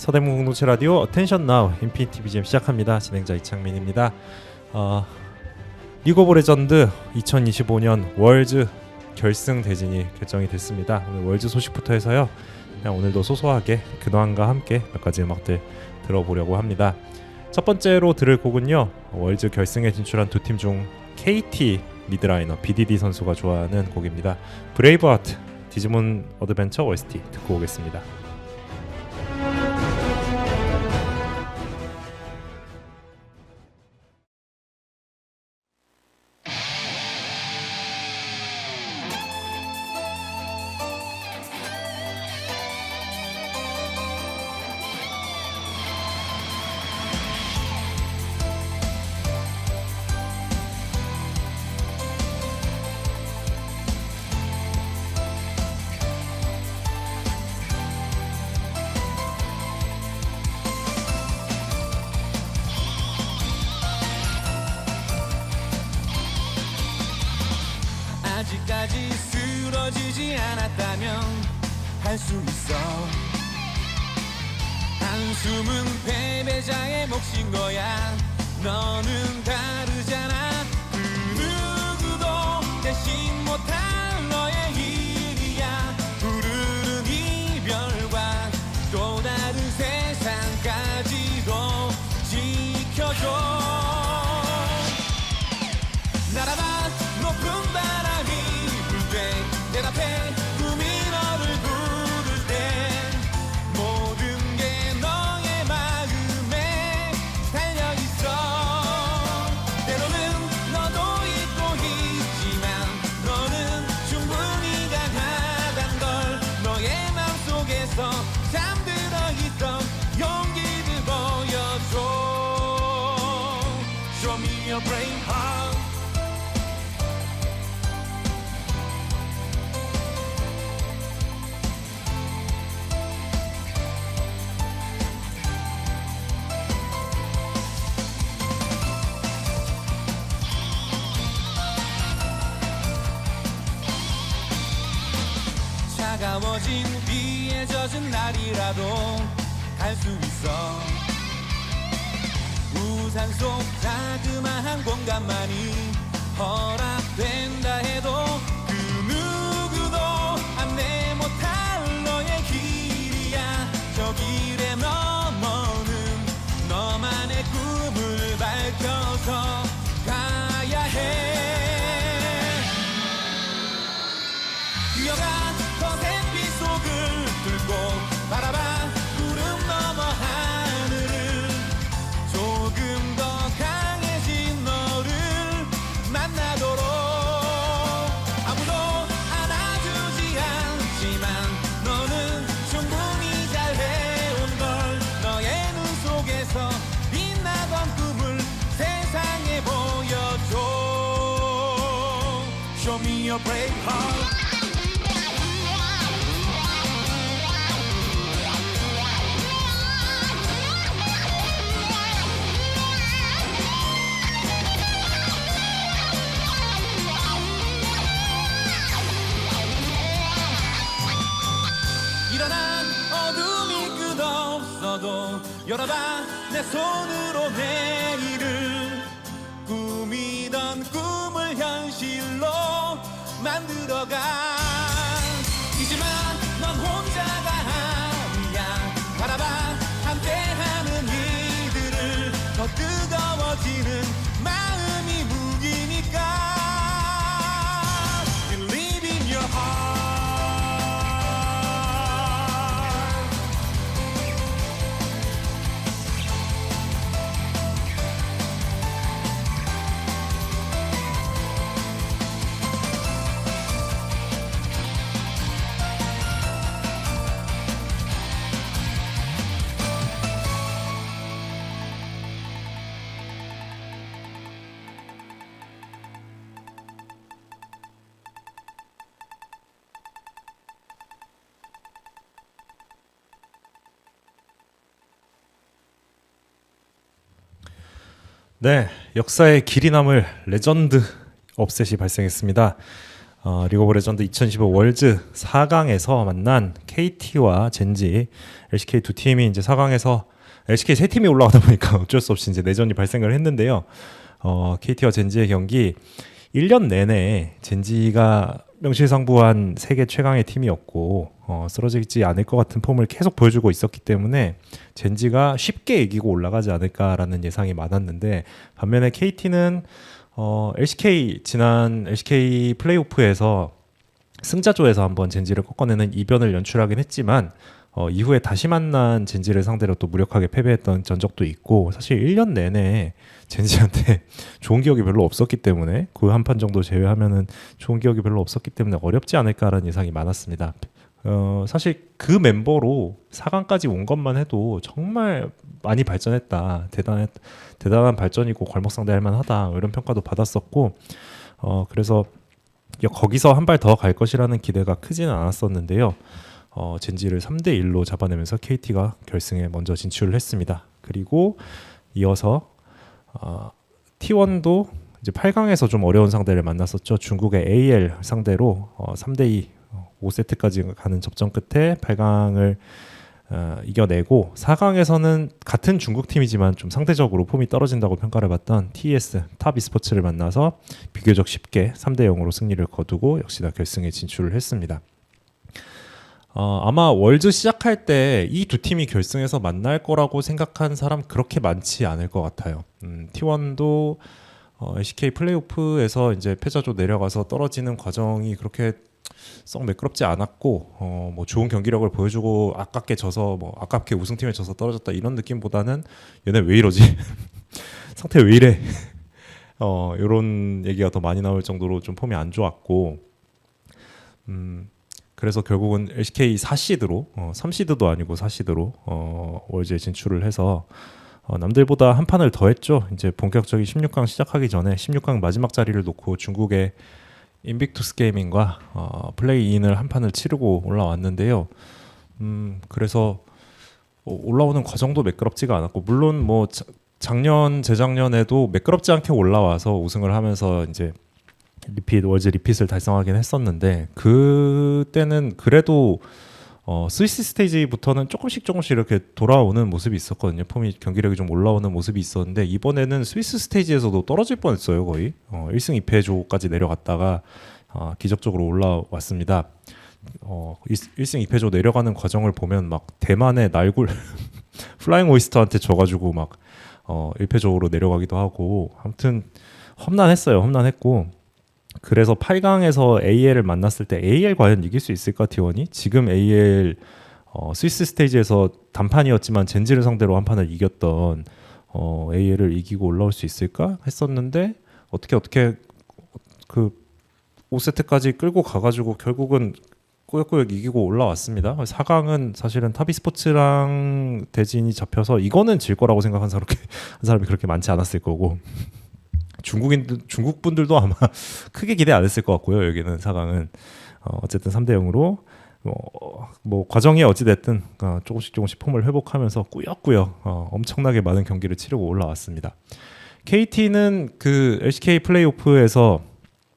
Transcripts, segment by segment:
서대문 공동체 라디오 어텐션 나우 인피니티 BGM 시작합니다. 진행자 이창민입니다. 리그 오브 레전드 2025년 월즈 결승 대진이 결정이 됐습니다. 오늘 월즈 소식부터 해서요. 그냥 오늘도 소소하게 근황과 함께 몇 가지 음악들 들어보려고 합니다. 첫 번째로 들을 곡은요. 월즈 결승에 진출한 두 팀 중 KT 미드라이너 BDD 선수가 좋아하는 곡입니다. 브레이브하트 디지몬 어드벤처 OST 듣고 오겠습니다. 아직까지 쓰러지지 않았다면 할 수 있어. 한숨은 패배자의 몫인 거야. 너는 다르잖아. 그 누구도 대신 못할 너의 일이야. 부르는 이별과 또 다른 세상까지도 지켜줘. 날아봐 높은 바람이 불 때 내 앞에 꿈이 너를 부를 때 모든 게 너의 마음에 달려있어. 때로는 너도 잊고 있지만 너는 충분히 강하단 걸 너의 마음속에서 잠들어 있던 용기를 보여줘. Show me your brave heart. 차가워진 비에 젖은 날이라도 갈 수 있어. 우산 속 자그마한 공간만이 허락된다 해도 그 누구도 안내 못할 너의 길이야. 저 길에 넘어는 너만의 꿈을 밝혀서 가야 해. 뛰어가 거센 빛 속을 뚫고 바라봐 구름 너머 하늘을. 조금 더 강해진 너를 만나도록. 아무도 안아주지 않지만 너는 충분히 잘해온 걸. 너의 눈 속에서 빛나던 꿈을 세상에 보여줘. Show me your brave heart. 일어난 어둠이 끝없어도 열어봐 내 손으로 내일을. 꾸미던 꿈을 현실로 만들어가. 잊지마 넌 혼자가 아니야. 바라봐 함께하는 이들을. 더 뜨거워지는 마음이 무기니까. Believe in your heart. 네, 역사의 길이 남을 레전드 업셋이 발생했습니다. 리그 오브 레전드 2015 월즈 4강에서 만난 KT와 젠지, LCK 두 팀이 이제 4강에서 LCK 세 팀이 올라가다 보니까 어쩔 수 없이 이제 내전이 발생을 했는데요. KT와 젠지의 경기 1년 내내 젠지가 명실상부한 세계 최강의 팀이었고 쓰러지지 않을 것 같은 폼을 계속 보여주고 있었기 때문에 젠지가 쉽게 이기고 올라가지 않을까라는 예상이 많았는데 반면에 KT는 지난 LCK 플레이오프에서 승자조에서 한번 젠지를 꺾어내는 이변을 연출하긴 했지만 이후에 다시 만난 젠지를 상대로 또 무력하게 패배했던 전적도 있고 사실 1년 내내 젠지한테 좋은 기억이 별로 없었기 때문에 그 한 판 정도 제외하면은 좋은 기억이 별로 없었기 때문에 어렵지 않을까라는 예상이 많았습니다. 사실 그 멤버로 4강까지 온 것만 해도 정말 많이 발전했다. 대단한 발전이고 걸먹상대할 만하다. 이런 평가도 받았었고 그래서 거기서 한 발 더 갈 것이라는 기대가 크지는 않았었는데요. 젠지를 3대1로 잡아내면서 KT가 결승에 먼저 진출을 했습니다. 그리고 이어서 T1도 이제 8강에서 좀 어려운 상대를 만났었죠. 중국의 AL 상대로 3대2 5세트까지 가는 접전 끝에 8강을 이겨내고 4강에서는 같은 중국 팀이지만 좀 상대적으로 폼이 떨어진다고 평가를 받던 TS 탑 e스포츠를 만나서 비교적 쉽게 3대0으로 승리를 거두고 역시나 결승에 진출을 했습니다. 아마 월즈 시작할 때 이 두 팀이 결승에서 만날 거라고 생각한 사람 그렇게 많지 않을 것 같아요. T1도 LCK 플레이오프에서 이제 패자조 내려가서 떨어지는 과정이 그렇게 썩 매끄럽지 않았고 뭐 좋은 경기력을 보여주고 아깝게 져서 뭐 아깝게 우승팀에 져서 떨어졌다 이런 느낌보다는 얘네 왜 이러지? 상태 왜 이래? 이런 얘기가 더 많이 나올 정도로 좀 폼이 안 좋았고 그래서 결국은 LCK 4시드로 3시드도 아니고 4시드로 월즈에 진출을 해서 남들보다 한 판을 더 했죠. 이제 본격적인 16강 시작하기 전에 16강 마지막 자리를 놓고 중국의 인빅투스 게이밍과 플레이인을 한 판을 치르고 올라왔는데요. 그래서 올라오는 과정도 매끄럽지가 않았고 물론 뭐 작년 재작년에도 매끄럽지 않게 올라와서 우승을 하면서 이제 월즈 리핏을 달성하긴 했었는데 그때는 그래도 스위스 스테이지부터는 조금씩 이렇게 돌아오는 모습이 있었거든요. 폼이 경기력이 좀 올라오는 모습이 있었는데 이번에는 스위스 스테이지에서도 떨어질 뻔했어요. 거의 1승 2패조까지 내려갔다가 기적적으로 올라왔습니다. 1승 2패조 내려가는 과정을 보면 막 대만의 날굴 플라잉 오이스터한테 져가지고 막 1패조로 내려가기도 하고 아무튼 험난했고 그래서 8강에서 AL을 만났을 때 AL 과연 이길 수 있을까 T1이? 지금 AL 스위스 스테이지에서 단판이었지만 젠지를 상대로 한 판을 이겼던 AL을 이기고 올라올 수 있을까 했었는데 어떻게 그 5세트까지 끌고 가가지고 결국은 꾸역꾸역 이기고 올라왔습니다. 4강은 사실은 탑 e스포츠랑 대진이 잡혀서 이거는 질 거라고 생각한 사람이 그렇게 많지 않았을 거고 중국 분들도 아마 크게 기대 안 했을 것 같고요. 여기는 4강은 어쨌든 3대0으로 뭐 과정이 어찌 됐든 조금씩 폼을 회복하면서 꾸역꾸역 엄청나게 많은 경기를 치르고 올라왔습니다. KT는 그 LCK 플레이오프에서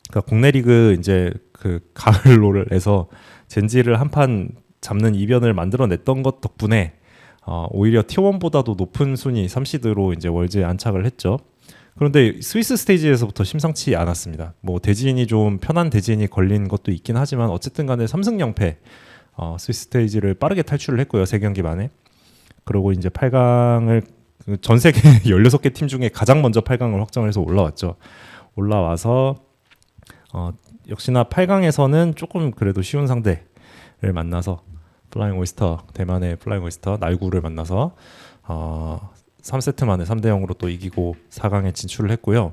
그러니까 국내 리그 이제 그 가을 롤에서 젠지를 한 판 잡는 이변을 만들어냈던 것 덕분에 오히려 T1보다도 높은 순위 3시드로 이제 월즈에 안착을 했죠. 그런데 스위스 스테이지에서부터 심상치 않았습니다. 뭐 대진이 좀 편한 대진이 걸린 것도 있긴 하지만 어쨌든 간에 3승 0패 스위스 스테이지를 빠르게 탈출을 했고요. 3경기 만에. 그리고 이제 8강을 전 세계 16개 팀 중에 가장 먼저 8강을 확정을 해서 올라왔죠. 올라와서 역시나 8강에서는 조금 그래도 쉬운 상대를 만나서 플라잉 오이스터, 대만의 플라잉 오이스터 날구를 만나서 3세트 만에 3대0으로 또 이기고 4강에 진출을 했고요.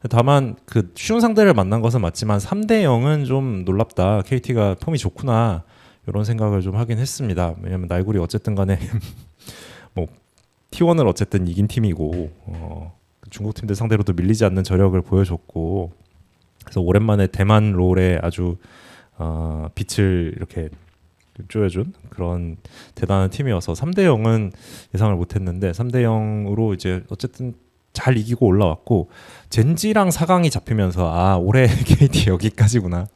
다만 그 쉬운 상대를 만난 것은 맞지만 3대0은 좀 놀랍다. KT가 폼이 좋구나. 이런 생각을 좀 하긴 했습니다. 왜냐면 날굴이 어쨌든 간에 뭐 T1을 어쨌든 이긴 팀이고 중국 팀들 상대로도 밀리지 않는 저력을 보여줬고 그래서 오랜만에 대만 롤에 아주 빛을 이렇게 쪼여준 그런 대단한 팀이어서 3대0은 예상을 못했는데 3대0으로 이제 어쨌든 잘 이기고 올라왔고 젠지랑 4강이 잡히면서 올해 KT 여기까지구나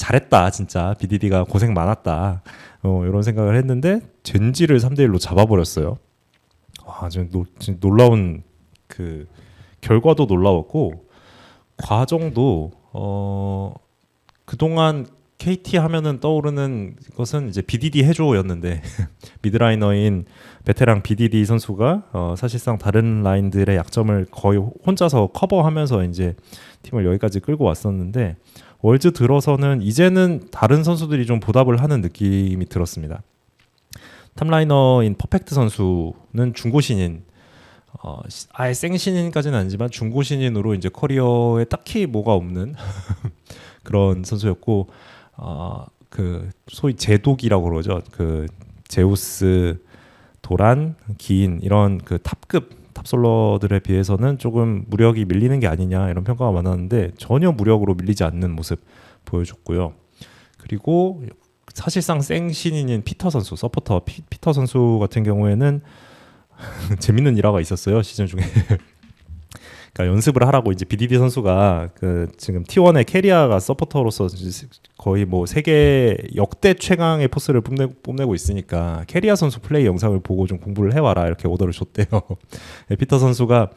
잘했다 진짜 BDD가 고생 많았다 이런 생각을 했는데 젠지를 3대1로 잡아버렸어요. 와, 지금 놀라운 그 결과도 놀라웠고 과정도 그동안 KT 하면은 떠오르는 것은 이제 BDD 해줘였는데 미드라이너인 베테랑 BDD 선수가 사실상 다른 라인들의 약점을 거의 혼자서 커버하면서 이제 팀을 여기까지 끌고 왔었는데 월즈 들어서는 이제는 다른 선수들이 좀 보답을 하는 느낌이 들었습니다. 탑라이너인 퍼펙트 선수는 중고신인 아예 생신인까지는 아니지만 중고신인으로 이제 커리어에 딱히 뭐가 없는 그런 선수였고 그 소위 제독이라고 그러죠. 그 제우스, 도란, 기인 이런 그 탑급 탑솔러들에 비해서는 조금 무력이 밀리는 게 아니냐 이런 평가가 많았는데 전혀 무력으로 밀리지 않는 모습 보여줬고요. 그리고 사실상 생신인인 피터 선수, 서포터 피터 선수 같은 경우에는 재밌는 일화가 있었어요 시즌 중에. 그러니까 연습을 하라고 이제 BDD 선수가 그 지금 T1의 캐리아가 서포터로서 거의 뭐 세계 역대 최강의 포스를 뽐내고 있으니까 캐리아 선수 플레이 영상을 보고 좀 공부를 해와라 이렇게 오더를 줬대요. 피터 선수가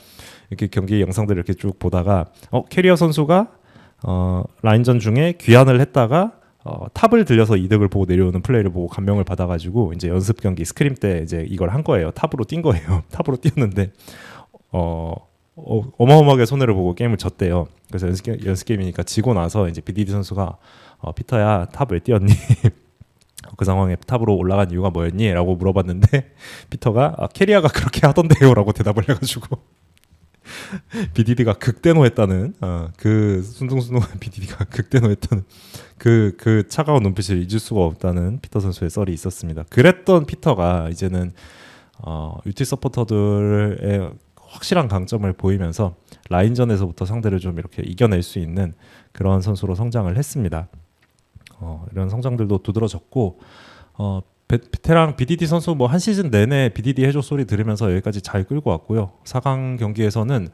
이렇게 경기 영상들을 이렇게 쭉 보다가 캐리아 선수가 라인전 중에 귀환을 했다가 탑을 들려서 이득을 보고 내려오는 플레이를 보고 감명을 받아가지고 이제 연습 경기 스크림 때 이제 이걸 한 거예요. 탑으로 뛴 거예요. 탑으로 뛰었는데 어마어마하게 손해를 보고 게임을 졌대요. 그래서 연습 게임이니까 지고 나서 이제 BDD 선수가 피터야 탑 왜 뛰었니? 그 상황에 탑으로 올라간 이유가 뭐였니? 라고 물어봤는데 피터가 캐리아가 그렇게 하던데요 라고 대답을 해가지고 BDD가 극대노했다는 그 순둥순둥한 BDD가 극대노했다는 그 차가운 눈빛을 잊을 수가 없다는 피터 선수의 썰이 있었습니다. 그랬던 피터가 이제는 UT 서포터들의 확실한 강점을 보이면서 라인전에서부터 상대를 좀 이렇게 이겨낼 수 있는 그런 선수로 성장을 했습니다. 이런 성장들도 두드러졌고 베테랑 BDD 선수 뭐 한 시즌 내내 BDD 해줘 소리 들으면서 여기까지 잘 끌고 왔고요. 4강 경기에서는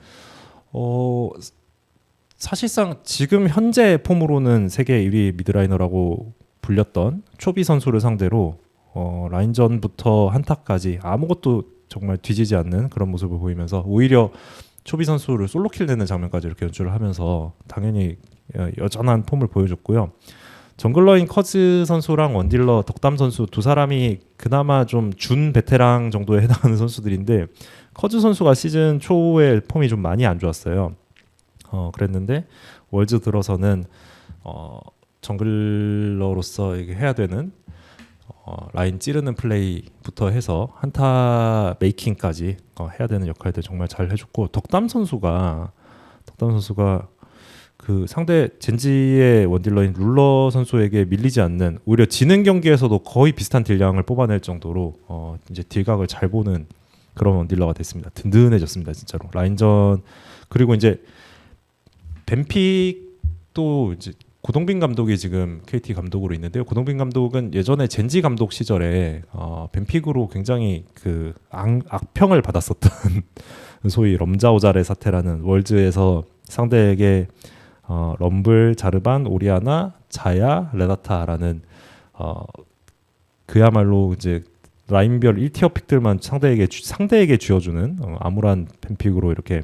사실상 지금 현재 폼으로는 세계 1위 미드라이너라고 불렸던 초비 선수를 상대로 라인전부터 한타까지 아무것도 정말 뒤지지 않는 그런 모습을 보이면서 오히려 초비 선수를 솔로킬 내는 장면까지 이렇게 연출을 하면서 당연히 여전한 폼을 보여줬고요. 정글러인 커즈 선수랑 원딜러 덕담 선수 두 사람이 그나마 좀 준 베테랑 정도에 해당하는 선수들인데 커즈 선수가 시즌 초에 폼이 좀 많이 안 좋았어요. 그랬는데 월즈 들어서는 정글러로서 이게 해야 되는 라인 찌르는 플레이부터 해서 한타 메이킹까지 해야 되는 역할들 정말 잘 해줬고 덕담 선수가 그 상대 젠지의 원딜러인 룰러 선수에게 밀리지 않는 오히려 지는 경기에서도 거의 비슷한 딜량을 뽑아낼 정도로 이제 딜각을 잘 보는 그런 원딜러가 됐습니다. 든든해졌습니다 진짜로 라인전. 그리고 이제 뱀픽도 이제 고동빈 감독이 지금 KT 감독으로 있는데요. 고동빈 감독은 예전에 젠지 감독 시절에 뱀픽으로 굉장히 그 악평을 받았었던 소위 럼자오자레 사태라는 월즈에서 상대에게 럼블, 자르반, 오리아나, 자야, 레나타라는 그야말로 이제 라인별 1티어 픽들만 상대에게 쥐어주는 암울한 뱀픽으로 이렇게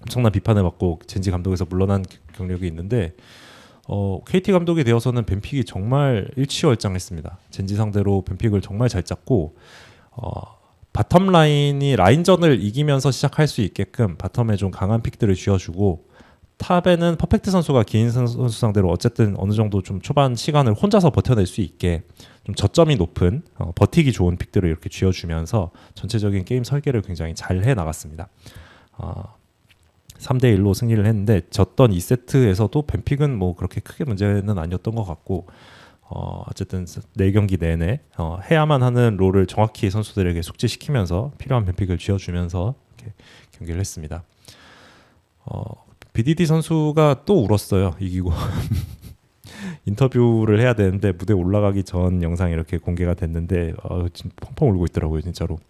엄청난 비판을 받고 젠지 감독에서 물러난 경력이 있는데 KT 감독이 되어서는 뱀픽이 정말 일취월장했습니다. 젠지 상대로 뱀픽을 정말 잘 짰고 바텀 라인이 라인전을 이기면서 시작할 수 있게끔 바텀에 좀 강한 픽들을 쥐어주고 탑에는 퍼펙트 선수가 기인 선수 상대로 어쨌든 어느 정도 좀 초반 시간을 혼자서 버텨낼 수 있게 좀 저점이 높은 버티기 좋은 픽들을 이렇게 쥐어주면서 전체적인 게임 설계를 굉장히 잘 해나갔습니다. 3대1로 승리를 했는데 졌던 2세트에서도 뱀픽은 뭐 그렇게 크게 문제는 아니었던 것 같고 어쨌든 4경기 내내 해야만 하는 롤을 정확히 선수들에게 숙지시키면서 필요한 뱀픽을 쥐어주면서 이렇게 경기를 했습니다. BDD 선수가 또 울었어요. 이기고 인터뷰를 해야 되는데 무대에 올라가기 전 영상이 이렇게 공개가 됐는데 지금 펑펑 울고 있더라고요. 진짜로.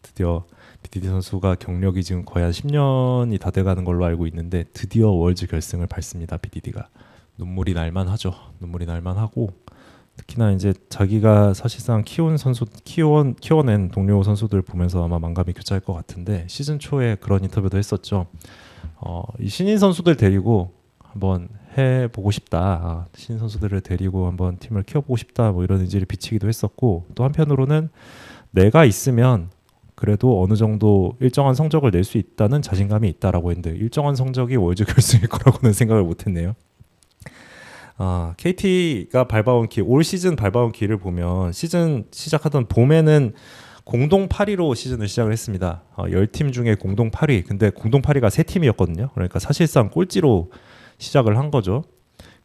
드디어 BDD 선수가 경력이 지금 거의 한 10년이 다 돼가는 걸로 알고 있는데 드디어 월즈 결승을 밟습니다. BDD가. 눈물이 날만하죠. 눈물이 날만하고 특히나 이제 자기가 사실상 키워낸 동료 선수들 보면서 아마 만감이 교차할 것 같은데 시즌 초에 그런 인터뷰도 했었죠. 이 신인 선수들 데리고 한번 해보고 싶다. 신인 선수들을 데리고 한번 팀을 키워보고 싶다. 뭐 이런 의지를 비치기도 했었고 또 한편으로는 내가 있으면 그래도 어느 정도 일정한 성적을 낼 수 있다는 자신감이 있다라고 했는데 일정한 성적이 월드 결승일 거라고는 생각을 못했네요. KT가 밟아온 길, 올 시즌 밟아온 길을 보면 시즌 시작하던 봄에는 공동 8위로 시즌을 시작을 했습니다. 10팀 중에 공동 8위. 근데 공동 8위가 3팀이었거든요. 그러니까 사실상 꼴찌로 시작을 한 거죠.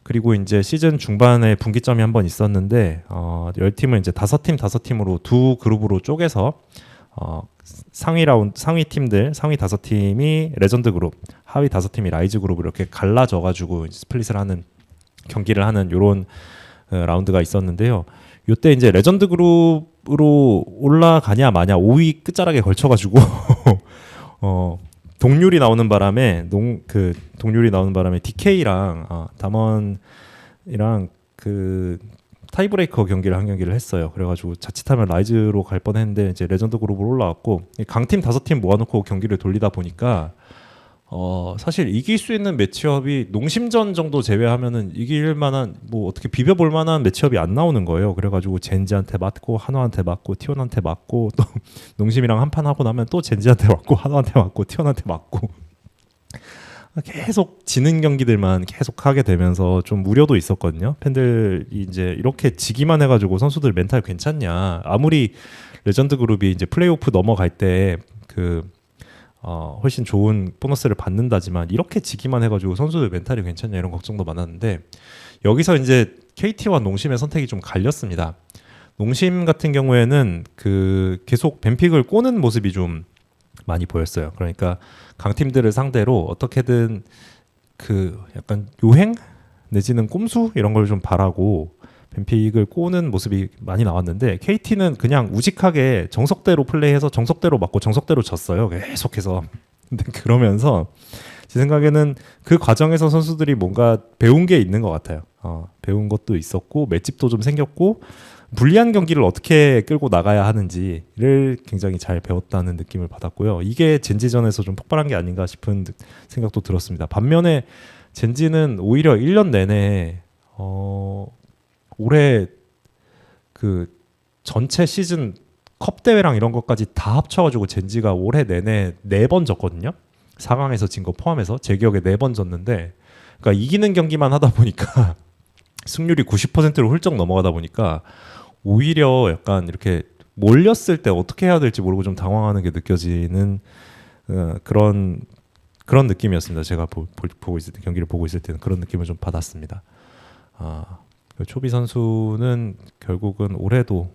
그리고 이제 시즌 중반에 분기점이 한번 있었는데 10팀을 이제 5팀으로 두 그룹으로 쪼개서 상위 팀들, 상위 5팀이 레전드 그룹, 하위 5팀이 라이즈 그룹으로 이렇게 갈라져 가지고 스플릿을 하는 경기를 하는 요런 라운드가 있었는데요. 요때 이제 레전드 그룹으로 올라가냐 마냐 5위 끝자락에 걸쳐가지고 동률이 나오는 바람에 DK랑 담원이랑 그 타이브레이커 경기를 한 경기를 했어요. 그래가지고 자칫하면 라이즈로 갈 뻔했는데 이제 레전드 그룹으로 올라왔고 강팀 5팀 모아놓고 경기를 돌리다 보니까 사실 이길 수 있는 매치업이 농심전 정도 제외하면은 이길 만한 뭐 어떻게 비벼볼 만한 매치업이 안 나오는 거예요. 그래가지고 젠지한테 맞고 한화한테 맞고 티원한테 맞고 또 농심이랑 한판 하고 나면 또 젠지한테 맞고 한화한테 맞고 티원한테 맞고 계속 지는 경기들만 계속 하게 되면서 좀 우려도 있었거든요. 팬들이 이제 이렇게 지기만 해가지고 선수들 멘탈 괜찮냐? 아무리 레전드 그룹이 이제 플레이오프 넘어갈 때 훨씬 좋은 보너스를 받는다지만 이렇게 지기만 해가지고 선수들 멘탈이 괜찮냐 이런 걱정도 많았는데 여기서 이제 KT와 농심의 선택이 좀 갈렸습니다. 농심 같은 경우에는 계속 벤픽을 꼬는 모습이 좀 많이 보였어요. 그러니까 강팀들을 상대로 어떻게든 약간 요행 내지는 꼼수 이런 걸 좀 바라고 벤픽을 꼬는 모습이 많이 나왔는데 KT는 그냥 우직하게 정석대로 플레이해서 정석대로 맞고 정석대로 졌어요. 계속해서. 근데 그러면서 제 생각에는 그 과정에서 선수들이 뭔가 배운 게 있는 것 같아요. 배운 것도 있었고 맷집도 좀 생겼고 불리한 경기를 어떻게 끌고 나가야 하는지를 굉장히 잘 배웠다는 느낌을 받았고요. 이게 젠지전에서 좀 폭발한 게 아닌가 싶은 생각도 들었습니다. 반면에 젠지는 오히려 1년 내내 올해 전체 시즌 컵 대회랑 이런 것까지 다 합쳐가지고 젠지가 올해 내내 4번 졌거든요. 4강에서 진 거 포함해서 제 기억에 4번 졌는데, 그러니까 이기는 경기만 하다 보니까 승률이 90%로 훌쩍 넘어가다 보니까 오히려 약간 이렇게 몰렸을 때 어떻게 해야 될지 모르고 좀 당황하는 게 느껴지는 그런 느낌이었습니다. 제가 보고 있을 때, 경기를 보고 있을 때는 그런 느낌을 좀 받았습니다. 초비 선수는 결국은 올해도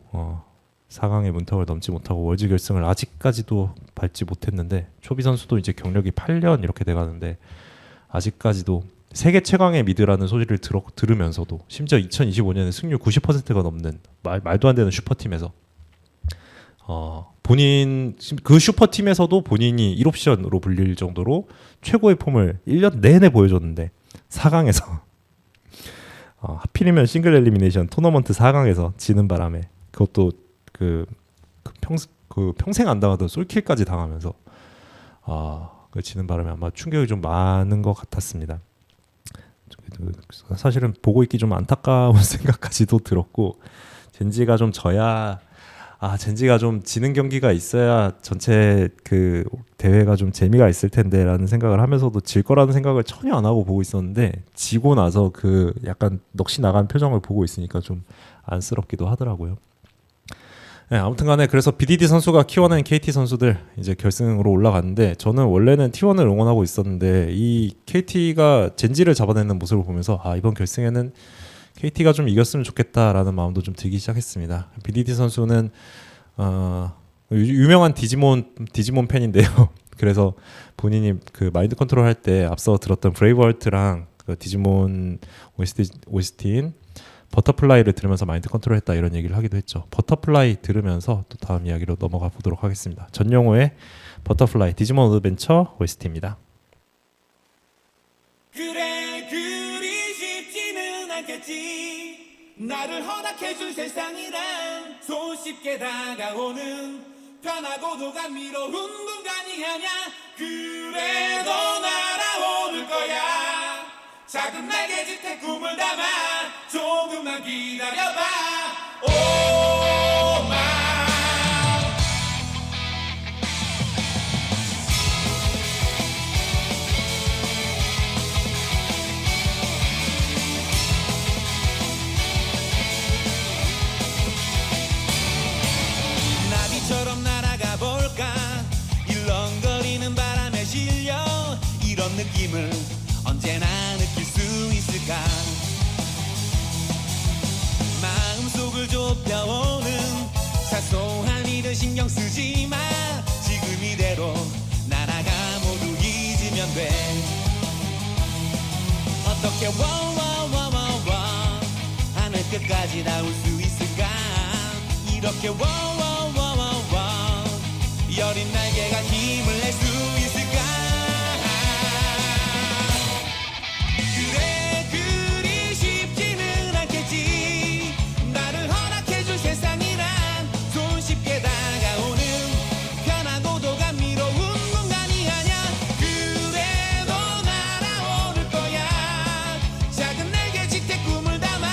4강의 문턱을 넘지 못하고 월즈 결승을 아직까지도 밟지 못했는데, 초비 선수도 이제 경력이 8년 이렇게 돼가는데 아직까지도 세계 최강의 미드라는 소리를 들으면서도 심지어 2025년에 승률 90%가 넘는 말도 안 되는 슈퍼팀에서 본인 그 슈퍼팀에서도 본인이 1옵션으로 불릴 정도로 최고의 폼을 1년 내내 보여줬는데 4강에서 하필이면 싱글 엘리미네이션 토너먼트 4강에서 지는 바람에 그것도 평생 안 당하던 솔킬까지 당하면서 지는 바람에 아마 충격이 좀 많은 것 같았습니다. 사실은 보고 있기 좀 안타까운 생각까지도 들었고, 젠지가 좀 져야 젠지가 좀 지는 경기가 있어야 전체 대회가 좀 재미가 있을 텐데라는 생각을 하면서도 질 거라는 생각을 전혀 안 하고 보고 있었는데, 지고 나서 약간 넋이 나간 표정을 보고 있으니까 좀 안쓰럽기도 하더라고요. 네, 아무튼간에 그래서 BDD 선수가 키워낸 KT 선수들 이제 결승으로 올라갔는데, 저는 원래는 T1을 응원하고 있었는데 이 KT가 젠지를 잡아내는 모습을 보면서 이번 결승에는 KT가 좀 이겼으면 좋겠다라는 마음도 좀 들기 시작했습니다. BDD 선수는 유명한 디지몬 팬인데요. 그래서 본인이 마인드 컨트롤 할 때 앞서 들었던 브레이브하트랑 디지몬 OST인 버터플라이를 들으면서 마인드 컨트롤했다 이런 얘기를 하기도 했죠. 버터플라이 들으면서 또 다음 이야기로 넘어가 보도록 하겠습니다. 전용호의 버터플라이 디지몬 어드벤처 OST입니다. 그래 그리 쉽진 않겠지. 나를 허락해준 세상이란 손쉽게 다가오는 편하고도 감미로운 공간이 아냐. 그래도 날아오를 거야. 작은 날개짓에 꿈을 담아 조금만 기다려봐. 오마. 나비처럼 날아가 볼까. 일렁거리는 바람에 실려 이런 느낌을 언제나 느낄 수 있을까. 마음속을 좁혀오는 사소한 일은 신경 쓰지 마. 지금 이대로 날아가 모두 잊으면 돼. 어떻게 워워워워워 하늘 끝까지 닿을 수 있을까. 이렇게 워워워워워 여린 날개가 힘을 낼 수 있을까. 그래 그리 쉽지는 않겠지. 나를 허락해줄 세상이란 손쉽게 다가오는 편하고도 감미로운 공간이 아냐. 그래도 날아오를 거야. 작은 날개짓에 꿈을 담아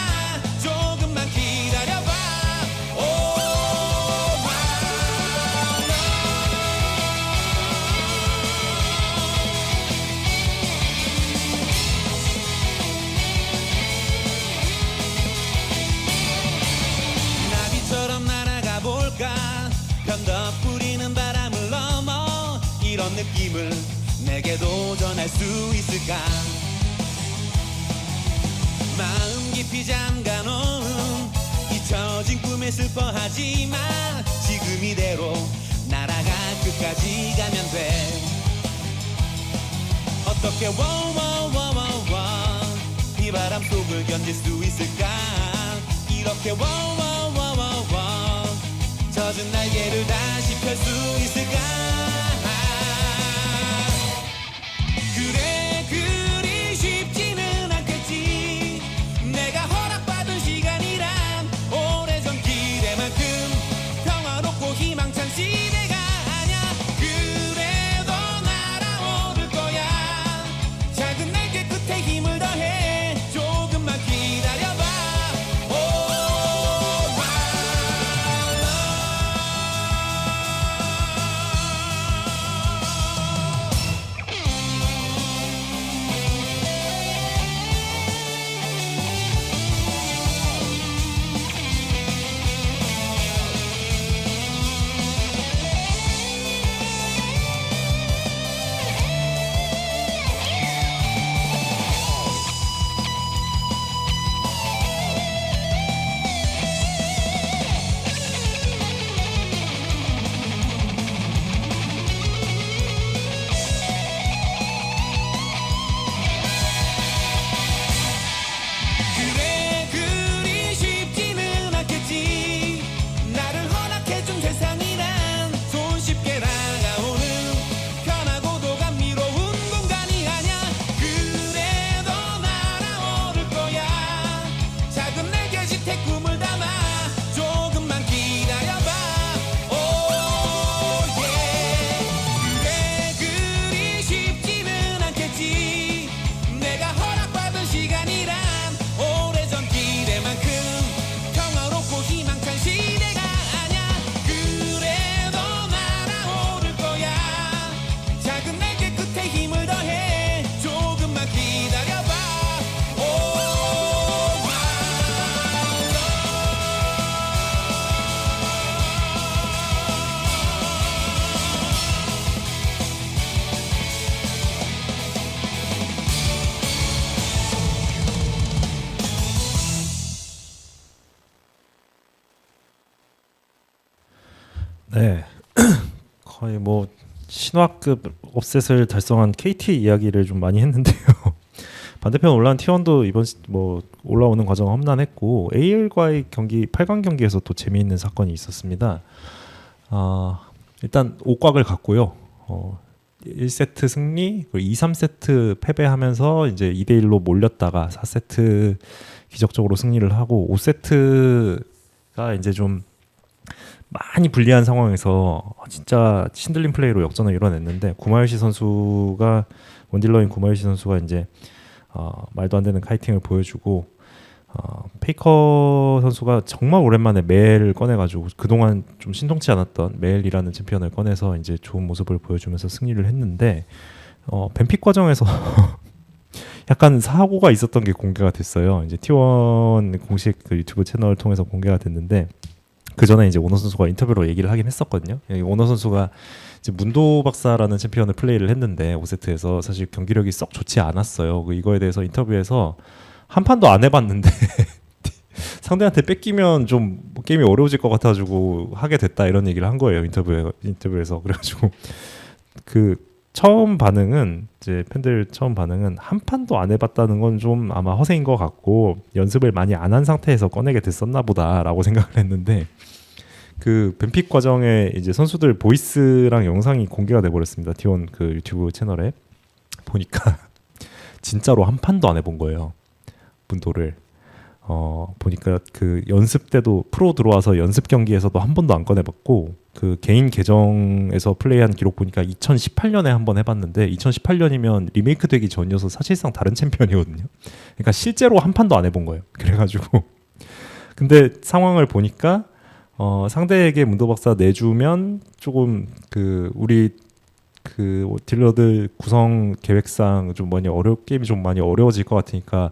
조금만 기다려봐. 나비처럼 날아가 볼까. 편덕 뿌리는 바람을 넘어 이런 느낌을 내게도 전할 수 있을까. 마음 깊이 잠가놓은 잊혀진 꿈에 슬퍼하지 마. 지금 이대로 날아가 끝까지 가면 돼. 어떻게 워워워워워 비바람 속을 견딜 수 있을까. 이렇게 워워워워워 젖은 날개를 다시 펼 수 있을까. 그래 그리 쉽지는 않겠지. 내가 허락받은 시간이란 오래전 기대만큼 평화롭고 희망찬 시대가 아냐. 그래도 날아오를 거야. 작은 날개 끝에 힘을 더해 조금만 기다려봐. 그래 그리 쉽지는 않겠지. 나를 허락해준 세상이란 손쉽게 다가오는 편하고도 감미로운 공간이 아냐. 그래도 날아오를 거야. 작은 날개짓에 꿈을 담아 조금만 기다려봐. 그래 그리 쉽지는 않겠지. 내가 허락받은 시간이란 오래전 기대만큼 평화롭고 희망찬 시대가 아냐. 그래도 날아오를 거야. 작은 날개 끝에 힘을 더해 조금만 기다려봐. 네. 거의 뭐 신화급 업셋을 달성한 KT 이야기를 좀 많이 했는데요. 반대편 올라온 T1도 이번 뭐 올라오는 과정 험난했고 AL과의 경기 8강 경기에서 또 재미있는 사건이 있었습니다. 일단 5곽을 갔고요. 1세트 승리, 그리고 2, 3세트 패배하면서 이제 2대1로 몰렸다가 4세트 기적적으로 승리를 하고 5세트가 이제 좀 많이 불리한 상황에서 진짜 신들린 플레이로 역전을 이뤄냈는데 구마요시 선수가 원딜러인 구마요시 선수가 이제 말도 안 되는 카이팅을 보여주고 페이커 선수가 정말 오랜만에 멜을 꺼내가지고 그동안 좀 신통치 않았던 멜이라는 챔피언을 꺼내서 이제 좋은 모습을 보여주면서 승리를 했는데 뱀픽 과정에서 약간 사고가 있었던 게 공개가 됐어요. 이제 T1 공식 그 유튜브 채널을 통해서 공개가 됐는데 그 전에 이제 오너 선수가 인터뷰로 얘기를 하긴 했었거든요. 오너 선수가 이제 문도 박사라는 챔피언을 플레이를 했는데 5세트에서 사실 경기력이 썩 좋지 않았어요. 이거에 대해서 인터뷰에서 한 판도 안 해봤는데 상대한테 뺏기면 좀 게임이 어려워질 것 같아가지고 하게 됐다 이런 얘기를 한 거예요. 인터뷰에서 그래가지고 그 처음 반응은 이제 팬들 처음 반응은 한 판도 안 해봤다는 건 좀 아마 허세인 것 같고 연습을 많이 안 한 상태에서 꺼내게 됐었나 보다라고 생각을 했는데 그 뱀픽 과정에 이제 선수들 보이스랑 영상이 공개가 돼버렸습니다. T1 그 유튜브 채널에 보니까 진짜로 한 판도 안 해본 거예요. 문도를 보니까 그 연습 때도 프로 들어와서 연습 경기에서도 한 번도 안 꺼내봤고 그 개인 계정에서 플레이한 기록 보니까 2018년에 한 번 해봤는데 2018년이면 리메이크 되기 전이어서 사실상 다른 챔피언이거든요. 그러니까 실제로 한 판도 안 해본 거예요. 그래가지고 근데 상황을 보니까 상대에게 문도박사 내주면 조금 그 우리 그 딜러들 구성 계획상 좀 게임이 좀 많이 어려워질 것 같으니까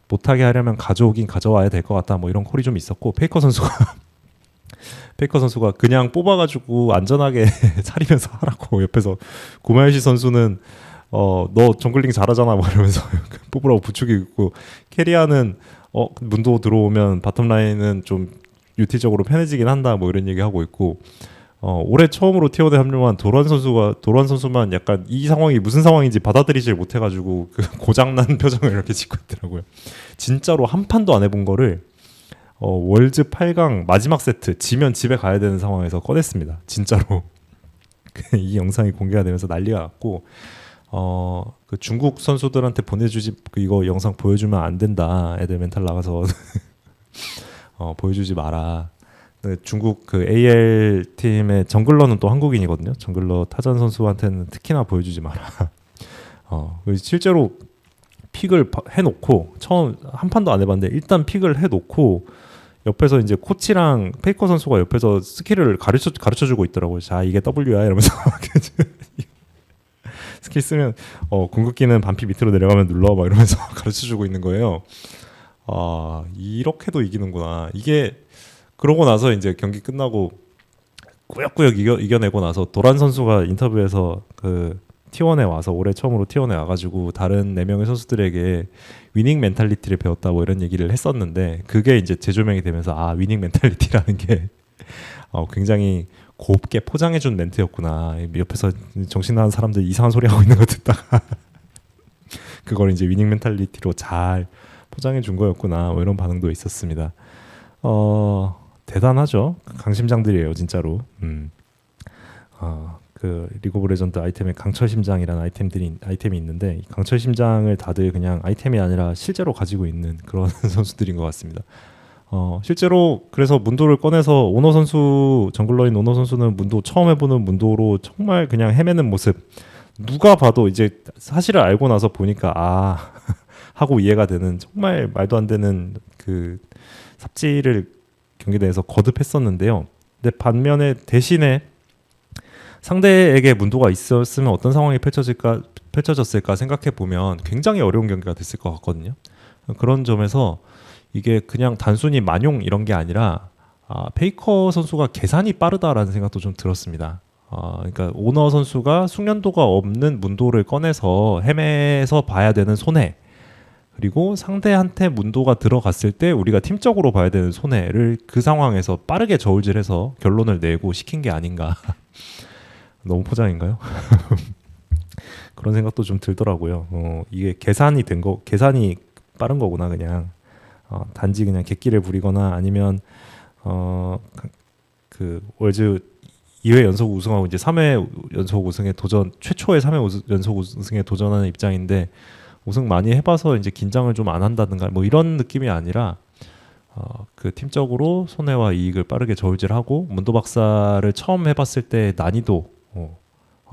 못하게 하려면 가져오긴 가져와야 될 것 같다 뭐 이런 콜이 좀 있었고 페이커 선수가 그냥 뽑아가지고 안전하게 차리면서 하라고 옆에서 구마요시 선수는 너 정글링 잘하잖아 뭐 이러면서 뽑으라고 부추기고 있고 캐리아는 문도 들어오면 바텀 라인은 좀 유티적으로 편해지긴 한다 뭐 이런 얘기하고 있고 올해 처음으로 T1에 합류한 도란 선수만 약간 이 상황이 무슨 상황인지 받아들이질 못해가지고 그 고장난 표정을 이렇게 짓고 있더라고요. 진짜로 한 판도 안 해본 거를 월즈 8강 마지막 세트 지면 집에 가야 되는 상황에서 꺼냈습니다. 진짜로 이 영상이 공개가 되면서 난리가 났고 그 중국 선수들한테 보내주지 이거 영상 보여주면 안 된다. 애들 멘탈 나가서 보여주지 마라. 중국 그 AL 팀의 정글러는 또 한국인이거든요. 정글러 타전 선수한테는 특히나 보여주지 마라. 실제로 픽을 해놓고 처음 한 판도 안 해봤는데 일단 픽을 해놓고 옆에서 이제 코치랑 페이커 선수가 옆에서 스킬을 가르쳐주고 있더라고요. 자 이게 W야 이러면서 스킬 쓰면 궁극기는 반피 밑으로 내려가면 눌러 막 이러면서 가르쳐주고 있는 거예요. 이렇게도 이기는구나. 이게 그러고 나서 이제 경기 끝나고 꾸역꾸역 이겨내고 나서 도란 선수가 인터뷰에서 그 T1에 와서 올해 처음으로 T1에 와가지고 다른 4명의 선수들에게 위닝 멘탈리티를 배웠다 뭐 이런 얘기를 했었는데 그게 이제 재조명이 되면서 위닝 멘탈리티라는 게 굉장히 곱게 포장해준 멘트였구나. 옆에서 정신 나간 사람들 이상한 소리 하고 있는 거 듣다가 그걸 이제 위닝 멘탈리티로 잘 포장해준 거였구나. 뭐 이런 반응도 있었습니다. 대단하죠. 강심장들이에요, 진짜로. 그 리그 오브 레전드 아이템에 강철심장이라는 아이템이 있는데 이 강철심장을 다들 그냥 아이템이 아니라 실제로 가지고 있는 그런 선수들인 것 같습니다. 실제로 그래서 문도를 꺼내서 오너 선수 정글러인 오너 선수는 문도 처음 해보는 문도로 정말 그냥 헤매는 모습 누가 봐도 이제 사실을 알고 나서 보니까 하고 이해가 되는 정말 말도 안 되는 그 삽질을 경기 내에서 거듭했었는데요. 근데 반면에 대신에 상대에게 문도가 있었으면 어떤 상황이 펼쳐졌을까 생각해 보면 굉장히 어려운 경기가 됐을 것 같거든요. 그런 점에서 이게 그냥 단순히 만용 이런 게 아니라 페이커 선수가 계산이 빠르다라는 생각도 좀 들었습니다. 그러니까 오너 선수가 숙련도가 없는 문도를 꺼내서 헤매서 봐야 되는 손해 그리고 상대한테 문도가 들어갔을 때 우리가 팀적으로 봐야 되는 손해를 그 상황에서 빠르게 저울질해서 결론을 내고 시킨 게 아닌가. 너무 포장인가요? 그런 생각도 좀 들더라고요. 이게 계산이 빠른 거구나 그냥. 단지 그냥 객기를 부리거나 아니면 그 월즈 2회 연속 우승하고 이제 3회 연속 우승에 도전 최초의 3회 연속 우승에 도전하는 입장인데 우승 많이 해봐서 이제 긴장을 좀 안 한다든가 뭐 이런 느낌이 아니라 그 팀적으로 손해와 이익을 빠르게 저울질하고 문도 박사를 처음 해봤을 때 난이도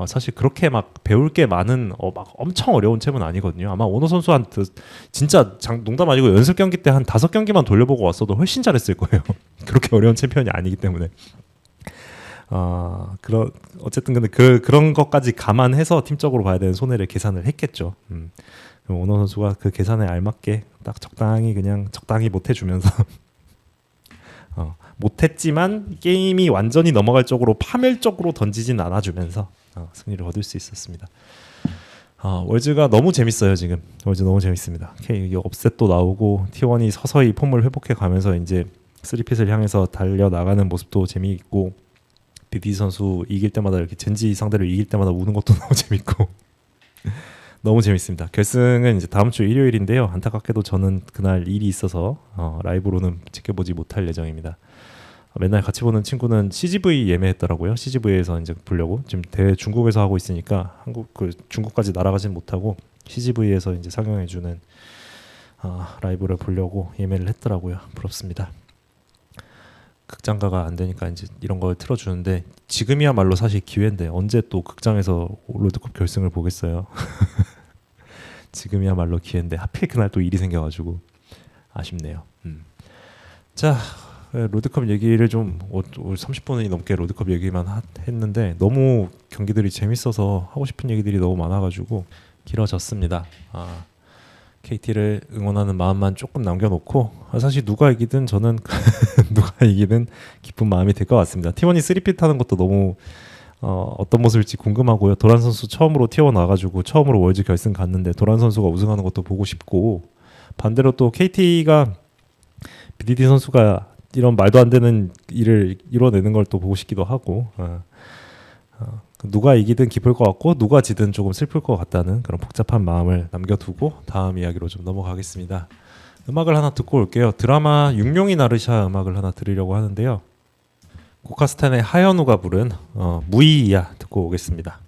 사실 그렇게 막 배울 게 많은 막 엄청 어려운 챔은 아니거든요. 아마 오너 선수한테 진짜 농담 아니고 연습 경기 때 한 5경기만 돌려보고 왔어도 훨씬 잘했을 거예요. 그렇게 어려운 챔피언이 아니기 때문에. 어쨌든 근데 그런 것까지 감안해서 팀적으로 봐야 되는 손해를 계산을 했겠죠. 그럼 오너 선수가 그 계산에 알맞게 딱 적당히 그냥 적당히 못해주면서 못했지만 게임이 완전히 넘어갈 쪽으로 파멸적으로 던지진 않아주면서 승리를 거둘 수 있었습니다. 월즈가 너무 재밌어요. 지금 월즈 너무 재밌습니다. 이게 업셋도 나오고 T1이 서서히 폼을 회복해 가면서 이제 3핏을 향해서 달려 나가는 모습도 재미있고 BD 선수 이길 때마다 이렇게 젠지 상대를 이길 때마다 우는 것도 너무 재밌고 너무 재밌습니다. 결승은 이제 다음 주 일요일인데요. 안타깝게도 저는 그날 일이 있어서 라이브로는 지켜보지 못할 예정입니다. 맨날 같이 보는 친구는 CGV 예매했더라고요. CGV에서 이제 보려고 지금 대회 중국에서 하고 있으니까 중국까지 날아가진 못하고 CGV에서 이제 상영해주는 라이브를 보려고 예매를 했더라고요. 부럽습니다. 극장가가 안 되니까 이제 이런 걸 틀어주는데 지금이야말로 사실 기회인데 언제 또 극장에서 롤드컵 결승을 보겠어요. 지금이야말로 기회인데 하필 그날 또 일이 생겨가지고 아쉽네요. 자, 롤드컵 얘기를 좀 30분이 넘게 롤드컵 얘기만 했는데 너무 경기들이 재밌어서 하고 싶은 얘기들이 너무 많아가지고 길어졌습니다. KT를 응원하는 마음만 조금 남겨놓고 사실 누가 이기든 저는 누가 이기든 기쁜 마음이 될 것 같습니다. T1이 3핏 하는 것도 너무 어떤 모습일지 궁금하고요. 도란 선수 처음으로 T1 와가지고 처음으로 월즈 결승 갔는데 도란 선수가 우승하는 것도 보고 싶고 반대로 또 KT가 BDD 선수가 이런 말도 안 되는 일을 이뤄내는 걸 또 보고 싶기도 하고 누가 이기든 기쁠 것 같고 누가 지든 조금 슬플 것 같다는 그런 복잡한 마음을 남겨두고 다음 이야기로 좀 넘어가겠습니다. 음악을 하나 듣고 올게요. 드라마 육룡이 나르샤 음악을 하나 들으려고 하는데요. 고카스탄의 하현우가 부른 무이야 듣고 오겠습니다.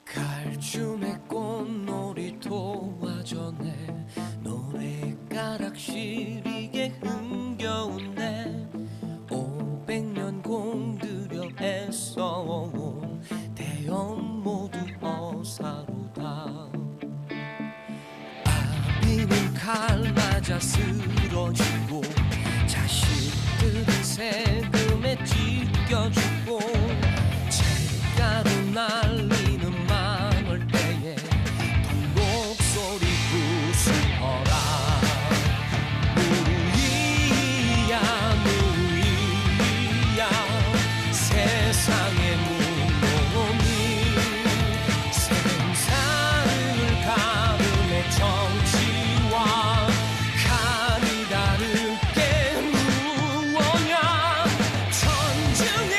갈춤의 꽃놀이터와 전에 노래가락 시리게 흥겨운데 500년 공들여 애써온 대연 모두 어사로다. 아비는 칼 맞아 쓰러지고 자식들은 세금에 찢겨 죽고 쇳가루 날리는 망을 때에 통곡소리 부수어라. 무이야 무이야 세상의 무놈이 생사를 가름의 정치와 칼이 다를 게 무엇냐. 전쟁의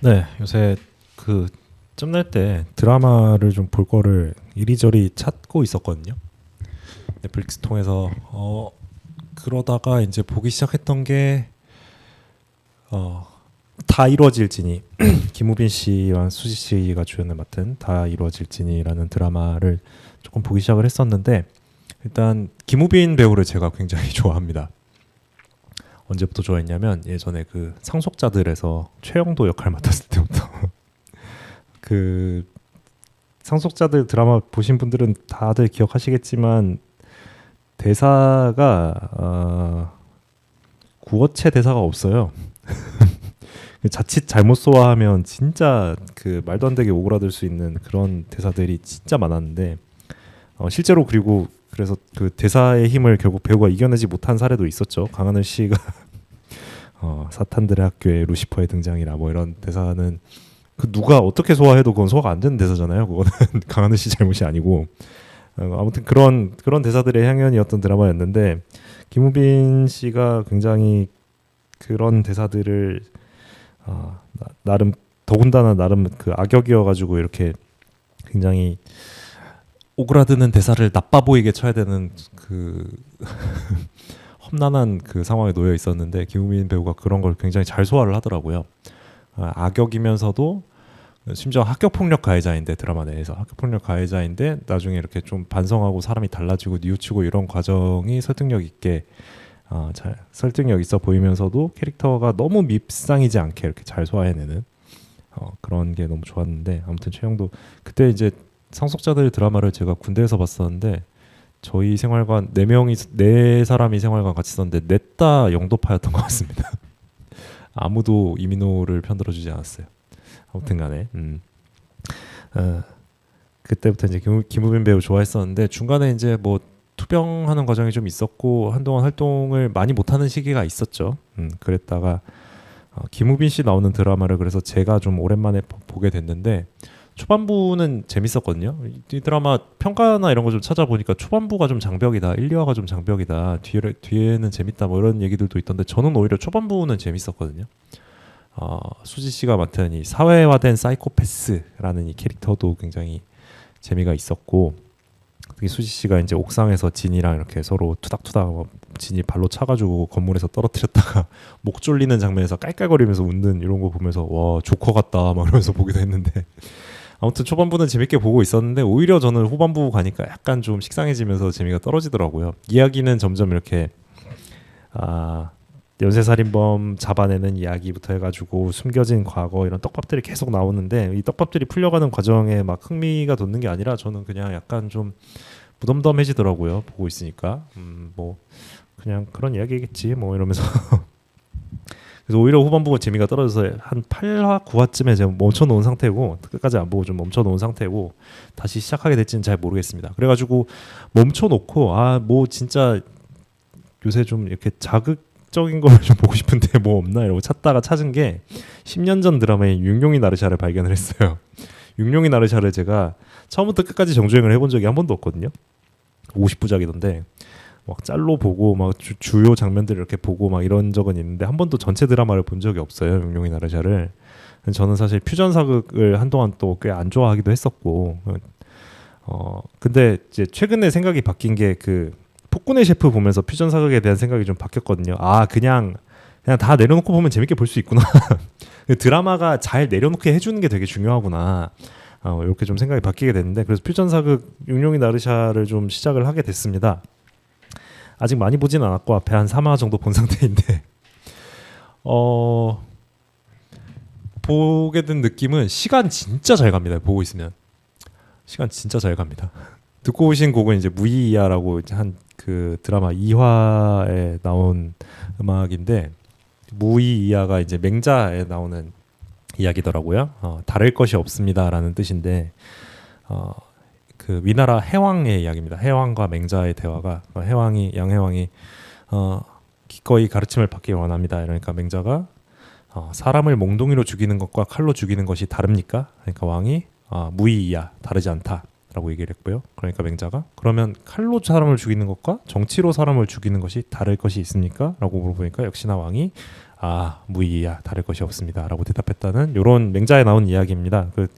네, 요새 그 짬날 때 드라마를 좀 볼 거를 이리저리 찾고 있었거든요. 넷플릭스 통해서 그러다가 이제 보기 시작했던 게 다 이루어질지니 김우빈 씨와 수지 씨가 주연을 맡은 다 이루어질지니라는 드라마를 조금 보기 시작을 했었는데 일단 김우빈 배우를 제가 굉장히 좋아합니다. 언제부터 좋아했냐면 예전에 그 상속자들에서 최영도 역할 맡았을 때부터 그 상속자들 드라마 보신 분들은 다들 기억하시겠지만 대사가 구어체 대사가 없어요. 자칫 잘못 소화하면 진짜 그 말도 안 되게 오그라들 수 있는 그런 대사들이 진짜 많았는데 실제로 그리고 그래서 그 대사의 힘을 결국 배우가 이겨내지 못한 사례도 있었죠. 강하늘 씨가 사탄들의 학교에 루시퍼의 등장이라 뭐 이런 대사는 그 누가 어떻게 소화해도 그건 소화가 안 되는 대사잖아요. 그거는 강하늘 씨 잘못이 아니고 아무튼 그런 대사들의 향연이었던 드라마였는데 김우빈 씨가 굉장히 그런 대사들을 나름 더군다나 나름 그 악역이어가지고 이렇게 굉장히 오그라드는 대사를 나빠 보이게 쳐야 되는 그 험난한 그 상황에 놓여 있었는데 김우빈 배우가 그런 걸 굉장히 잘 소화를 하더라고요. 악역이면서도 심지어 학교폭력 가해자인데 드라마 내에서 학교폭력 가해자인데 나중에 이렇게 좀 반성하고 사람이 달라지고 뉘우치고 이런 과정이 설득력 있게 잘 설득력 있어 보이면서도 캐릭터가 너무 밉상이지 않게 이렇게 잘 소화해내는 그런 게 너무 좋았는데 아무튼 최영도 그때 이제 상속자들 드라마를 제가 군대에서 봤었는데 저희 생활관 네 사람이 생활관 같이 있었는데 넷 다 영도파였던 것 같습니다. 아무도 이민호를 편들어주지 않았어요. 아무튼간에 그때부터 이제 김우빈 배우 좋아했었는데 중간에 이제 뭐 투병하는 과정이 좀 있었고 한동안 활동을 많이 못하는 시기가 있었죠. 그랬다가 김우빈 씨 나오는 드라마를 그래서 제가 좀 오랜만에 보게 됐는데 초반부는 재밌었거든요. 이 드라마 평가나 이런 거 좀 찾아보니까 초반부가 좀 장벽이다, 1, 2화가 좀 장벽이다, 뒤에는 재밌다 뭐 이런 얘기들도 있던데 저는 오히려 초반부는 재밌었거든요. 수지 씨가 맡은 이 사회화된 사이코패스라는 이 캐릭터도 굉장히 재미가 있었고 특히 수지 씨가 이제 옥상에서 진이랑 이렇게 서로 투닥투닥 진이 발로 차가지고 건물에서 떨어뜨렸다가 목 졸리는 장면에서 깔깔거리면서 웃는 이런 거 보면서 와 조커 같다 막 이러면서 보기도 했는데 아무튼 초반부는 재밌게 보고 있었는데 오히려 저는 후반부 가니까 약간 좀 식상해지면서 재미가 떨어지더라고요. 이야기는 점점 이렇게 연쇄살인범 잡아내는 이야기부터 해가지고 숨겨진 과거 이런 떡밥들이 계속 나오는데 이 떡밥들이 풀려가는 과정에 막 흥미가 돋는 게 아니라 저는 그냥 약간 좀 무덤덤해지더라고요. 보고 있으니까 뭐 그냥 그런 이야기겠지 뭐 이러면서 그래서 오히려 후반부가 재미가 떨어져서 한 8화 9화쯤에 제가 멈춰놓은 상태고 끝까지 안 보고 좀 멈춰놓은 상태고 다시 시작하게 될지는 잘 모르겠습니다. 그래가지고 멈춰놓고 뭐 진짜 요새 좀 이렇게 자극적인 걸 좀 보고 싶은데 뭐 없나 이러고 찾다가 찾은 게 10년 전 드라마인 육룡이 나르샤를 발견을 했어요. 육룡이 나르샤를 제가 처음부터 끝까지 정주행을 해본 적이 한 번도 없거든요. 50부작이던데 막 짤로 보고 막 주요 장면들 이렇게 보고 막 이런 적은 있는데 한 번도 전체 드라마를 본 적이 없어요. 육룡이 나르샤를. 저는 사실 퓨전 사극을 한동안 또 꽤 안 좋아하기도 했었고 근데 이제 최근에 생각이 바뀐 게 그 폭군의 셰프 보면서 퓨전 사극에 대한 생각이 좀 바뀌었거든요. 그냥 다 내려놓고 보면 재밌게 볼 수 있구나. 드라마가 잘 내려놓게 해주는 게 되게 중요하구나. 이렇게 좀 생각이 바뀌게 됐는데 그래서 퓨전 사극 육룡이 나르샤를 좀 시작을 하게 됐습니다. 아직 많이 보진 않았고 앞에 한 3화 정도 본 상태인데 보게 된 느낌은 시간 진짜 잘 갑니다. 보고 있으면 시간 진짜 잘 갑니다. 듣고 오신 곡은 이제 무이이야라고 한 그 드라마 2화에 나온 음악인데 무이이야가 이제 맹자에 나오는 이야기더라고요. 다를 것이 없습니다라는 뜻인데 그 위나라 해왕의 이야기입니다. 해왕과 맹자의 대화가 양해왕이 기꺼이 가르침을 받기 원합니다. 그러니까 맹자가 사람을 몽둥이로 죽이는 것과 칼로 죽이는 것이 다릅니까? 그러니까 왕이 무이이야 다르지 않다라고 얘기를 했고요. 그러니까 맹자가 그러면 칼로 사람을 죽이는 것과 정치로 사람을 죽이는 것이 다를 것이 있습니까? 라고 물어보니까 역시나 왕이 무의야 다를 것이 없습니다라고 대답했다는 이런 맹자에 나온 이야기입니다. 그래서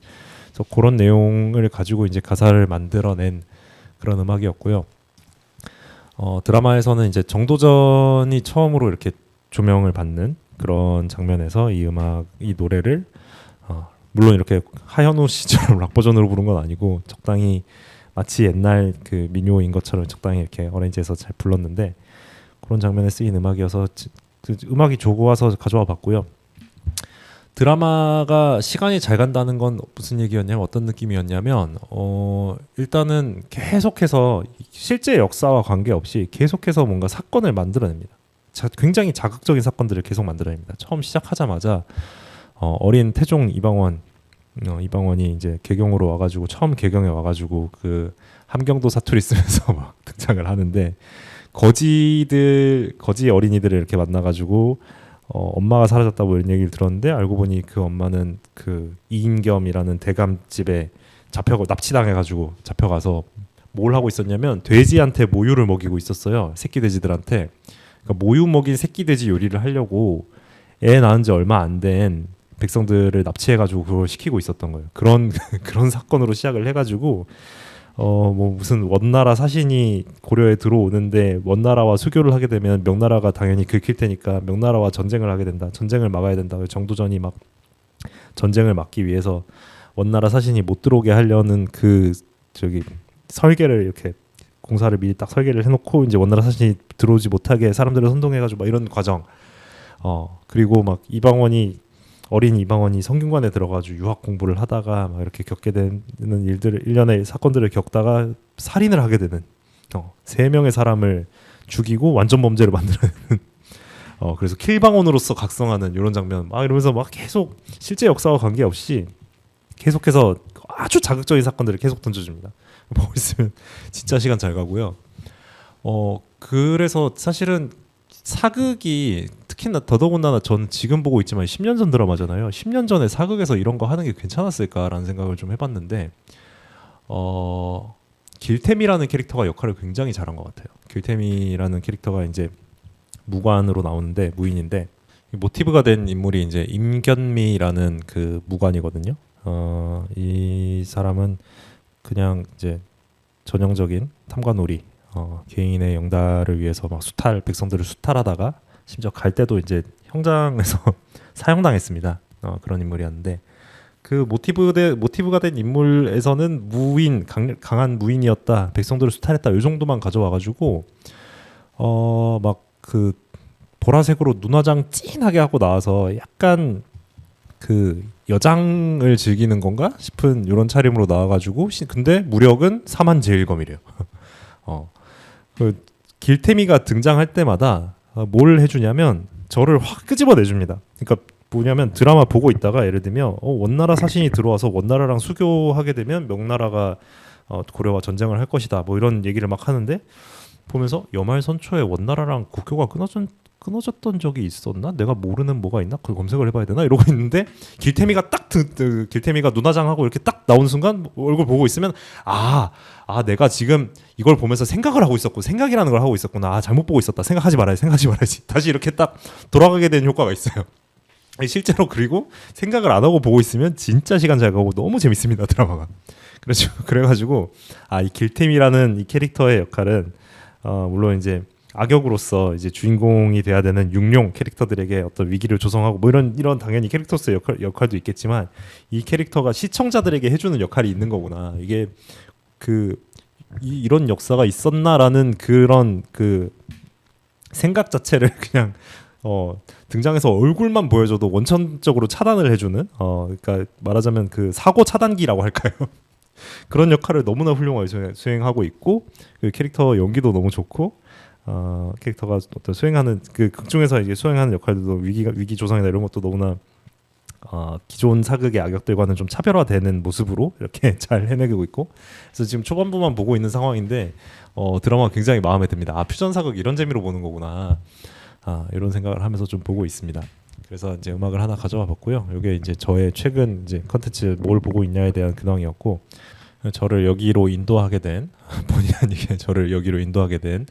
그런 내용을 가지고 이제 가사를 만들어낸 그런 음악이었고요. 드라마에서는 이제 정도전이 처음으로 이렇게 조명을 받는 그런 장면에서 이 노래를 물론 이렇게 하현우 씨처럼 락 버전으로 부른 건 아니고 적당히 마치 옛날 그 민요인 것처럼 적당히 이렇게 어레인지해서 잘 불렀는데 그런 장면에 쓰인 음악이어서 음악이 좋아서 가져와 봤고요. 드라마가 시간이 잘 간다는 건 무슨 얘기였냐면 어떤 느낌이었냐면 일단은 계속해서 실제 역사와 관계없이 계속해서 뭔가 사건을 만들어냅니다. 굉장히 자극적인 사건들을 계속 만들어냅니다. 처음 시작하자마자 어린 태종 이방원이 이제 개경으로 와가지고 처음 개경에 와가지고 그 함경도 사투리 쓰면서 막 등장을 하는데 거지 어린이들을 이렇게 만나가지고 엄마가 사라졌다고 이런 얘기를 들었는데 알고 보니 그 엄마는 그 이인겸이라는 대감집에 납치당해가지고 잡혀가서 뭘 하고 있었냐면 돼지한테 모유를 먹이고 있었어요. 새끼 돼지들한테. 그러니까 모유 먹인 새끼 돼지 요리를 하려고 애 낳은 지 얼마 안 된 백성들을 납치해가지고 그걸 시키고 있었던 거예요. 그런 사건으로 시작을 해가지고 뭐 무슨 원나라 사신이 고려에 들어오는데 원나라와 수교를 하게 되면 명나라가 당연히 긁힐 테니까 명나라와 전쟁을 하게 된다. 전쟁을 막아야 된다. 정도전이 막 전쟁을 막기 위해서 원나라 사신이 못 들어오게 하려는 그 설계를 이렇게 공사를 미리 딱 설계를 해놓고 이제 원나라 사신이 들어오지 못하게 사람들을 선동해가지고 막 이런 과정. 그리고 막 어린 이방원이 성균관에 들어가지고 유학 공부를 하다가 막 이렇게 겪게 되는 일련의 사건들을 겪다가 살인을 하게 되는 3명의 사람을 죽이고 완전 범죄를 만들어내는 그래서 킬방원으로서 각성하는 이런 장면 막 이러면서 막 계속 실제 역사와 관계없이 계속해서 아주 자극적인 사건들을 계속 던져줍니다. 보고 있으면 진짜 시간 잘 가고요. 그래서 사실은 사극이 특히나 더더군다나 전 지금 보고 있지만 10년 전 드라마잖아요. 10년 전에 사극에서 이런 거 하는 게 괜찮았을까라는 생각을 좀 해봤는데 길템이라는 캐릭터가 역할을 굉장히 잘한 것 같아요. 길템이라는 캐릭터가 이제 무관으로 나오는데 무인인데 모티브가 된 인물이 이제 임견미라는 그 무관이거든요. 이 사람은 그냥 이제 전형적인 탐관오리 개인의 영달을 위해서 막 백성들을 수탈하다가 심지어 갈 때도 이제 형장에서 사형당했습니다. 그런 인물이었는데 그 모티브가 된 인물에서는 강한 무인이었다. 백성들을 수탈했다. 이 정도만 가져와가지고 막 그 보라색으로 눈화장 진하게 하고 나와서 약간 그 여장을 즐기는 건가 싶은 이런 차림으로 나와가지고 근데 무력은 사만제일검이래요. 그 길태미가 등장할 때마다 뭘 해주냐면 저를 확 끄집어내줍니다. 그러니까 뭐냐면 드라마 보고 있다가 예를 들면 원나라 사신이 들어와서 원나라랑 수교하게 되면 명나라가 고려와 전쟁을 할 것이다. 뭐 이런 얘기를 막 하는데 보면서 여말선초에 원나라랑 국교가 끊어졌던 적이 있었나? 내가 모르는 뭐가 있나? 그걸 검색을 해봐야 되나? 이러고 있는데 길태미가 길태미가 눈화장하고 이렇게 딱 나오는 순간 얼굴 보고 있으면 내가 지금 이걸 보면서 생각을 하고 있었고 생각이라는 걸 하고 있었구나. 잘못 보고 있었다. 생각하지 말아야지. 다시 이렇게 딱 돌아가게 되는 효과가 있어요. 실제로 그리고 생각을 안 하고 보고 있으면 진짜 시간 잘 가고 너무 재밌습니다. 드라마가. 그래가지고 이 길태미라는 이 캐릭터의 역할은 물론 이제 악역으로서 이제 주인공이 돼야 되는 육룡 캐릭터들에게 어떤 위기를 조성하고 뭐 이런 당연히 캐릭터로서의 역할도 있겠지만 이 캐릭터가 시청자들에게 해주는 역할이 있는 거구나. 이게 이런 역사가 있었나라는 그런 그 생각 자체를 그냥 등장해서 얼굴만 보여줘도 원천적으로 차단을 해주는 그러니까 말하자면 그 사고 차단기라고 할까요? 그런 역할을 너무나 훌륭하게 수행하고 있고 그 캐릭터 연기도 너무 좋고 캐릭터가 어떤 수행하는 그 극 중에서 이게 수행하는 역할들도 위기 조성이나 이런 것도 너무나 기존 사극의 악역들과는 좀 차별화되는 모습으로 이렇게 잘 해내고 있고 그래서 지금 초반부만 보고 있는 상황인데 드라마가 굉장히 마음에 듭니다. 퓨전 사극 이런 재미로 보는 거구나. 이런 생각을 하면서 좀 보고 있습니다. 그래서 이제 음악을 하나 가져와 봤고요. 이게 이제 저의 최근 이제 컨텐츠 뭘 보고 있냐에 대한 근황이었고 저를 여기로 인도하게 된 본의 아니게 저를 여기로 인도하게 된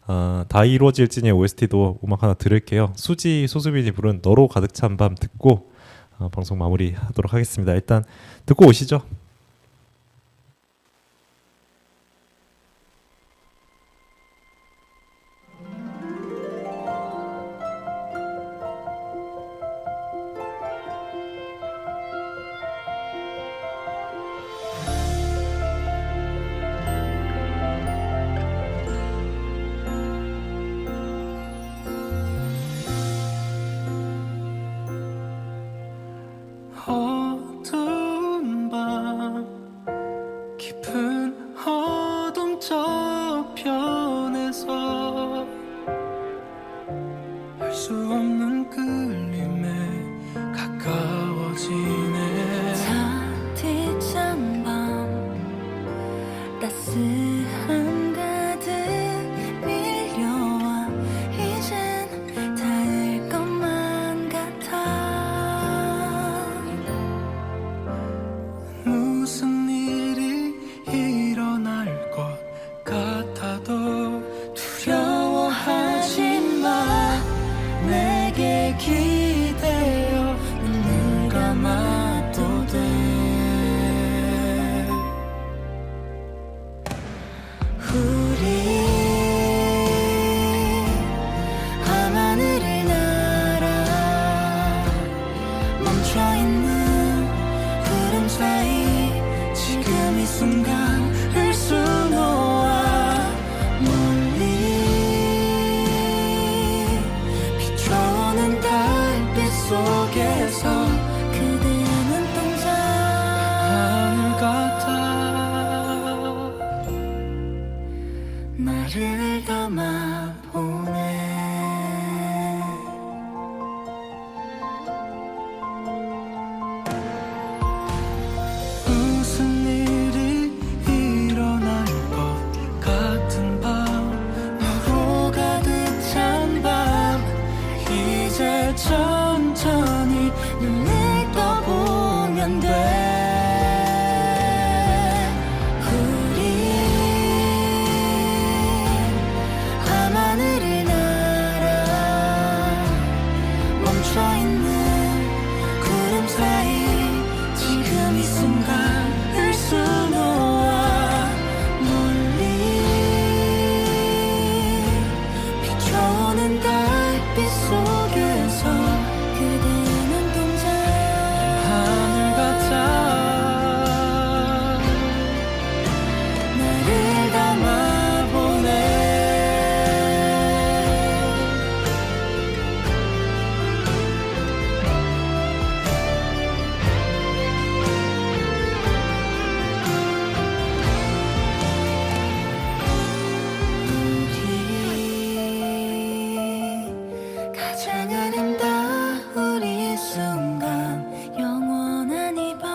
다 이루어질지의 OST도 음악 하나 들을게요. 수지 소수빈이 부른 너로 가득 찬 밤 듣고 방송 마무리하도록 하겠습니다. 일단 듣고 오시죠. 어두운 밤 깊은 어둠 저편에서 알 수 없는 끌림에 가까워지네. 차디찬 밤 따스함 가득 밀려와 이젠 닿을 것만 같아. 무슨 일이 일어날 것 같아도 두려워하지 마. 내게 기대어 눈을 감아도 돼. 우리 밤하늘을 날아 멈춰있는 구름 사이 지금 이 순간을 수놓아 멀리 비춰오는 달빛 속에서 그대의 눈동자 하늘 같아. 나를 감아보네. 무슨 일이 일어날 것 같은 밤, 너로 가득 찬 밤 이제 천천히 눈을 떠보면 돼. 우리 밤하늘을 날아 멈춰있는 구름 사이 지금 이 순간을 수놓아 멀리 비춰오는 달빛 속에서 그대의 눈동자 하늘 같아. 나를 감아보네. 우리 가장 아름다운 이 순간 영원한 이 밤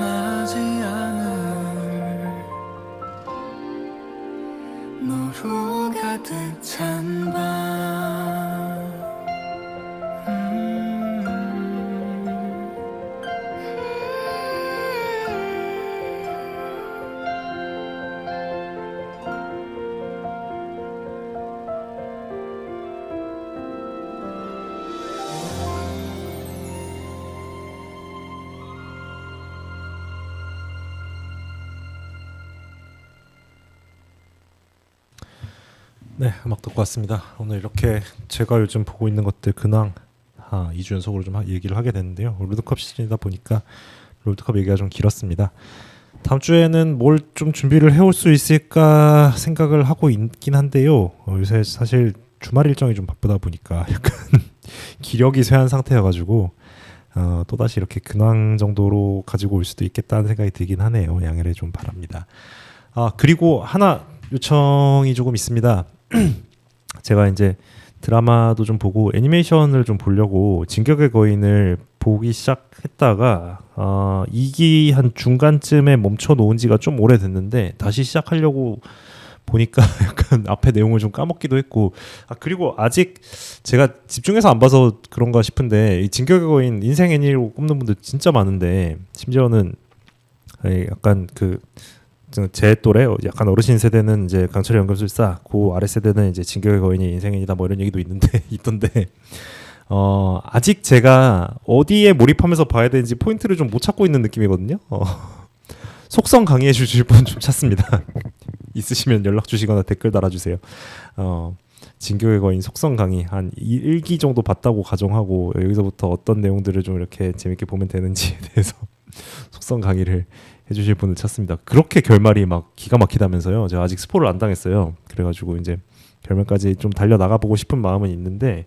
나지 않을 너로 가득 찬 밤. 네, 음악 듣고 왔습니다. 오늘 이렇게 제가 요즘 보고 있는 것들 근황 2주 연속으로 좀 얘기를 하게 됐는데요. 롤드컵 시즌이다 보니까 롤드컵 얘기가 좀 길었습니다. 다음 주에는 뭘 좀 준비를 해올 수 있을까 생각을 하고 있긴 한데요. 요새 사실 주말 일정이 좀 바쁘다 보니까 약간 기력이 쇠한 상태여가지고 또다시 이렇게 근황 정도로 가지고 올 수도 있겠다는 생각이 들긴 하네요. 양해를 좀 바랍니다. 그리고 하나 요청이 조금 있습니다. 제가 이제 드라마도 좀 보고 애니메이션을 좀 보려고 진격의 거인을 보기 시작했다가 2기 한 중간쯤에 멈춰 놓은 지가 좀 오래됐는데 다시 시작하려고 보니까 약간 앞에 내용을 좀 까먹기도 했고 그리고 아직 제가 집중해서 안 봐서 그런가 싶은데 이 진격의 거인 인생 애니로 꼽는 분들 진짜 많은데 심지어는 약간 그 제 또래 약간 어르신 세대는 이제 강철의 연금술사, 그 아래 세대는 이제 진격의 거인이 인생이다 뭐 이런 얘기도 있는데 있던데 아직 제가 어디에 몰입하면서 봐야 되는지 포인트를 좀 못 찾고 있는 느낌이거든요. 속성 강의해 주실 분 좀 찾습니다. 있으시면 연락 주시거나 댓글 달아주세요. 진격의 거인 속성 강의 한 1기 정도 봤다고 가정하고 여기서부터 어떤 내용들을 좀 이렇게 재밌게 보면 되는지에 대해서 속성 강의를 해주실 분을 찾습니다. 그렇게 결말이 막 기가 막히다면서요. 제가 아직 스포를 안 당했어요. 그래가지고 이제 결말까지 좀 달려 나가보고 싶은 마음은 있는데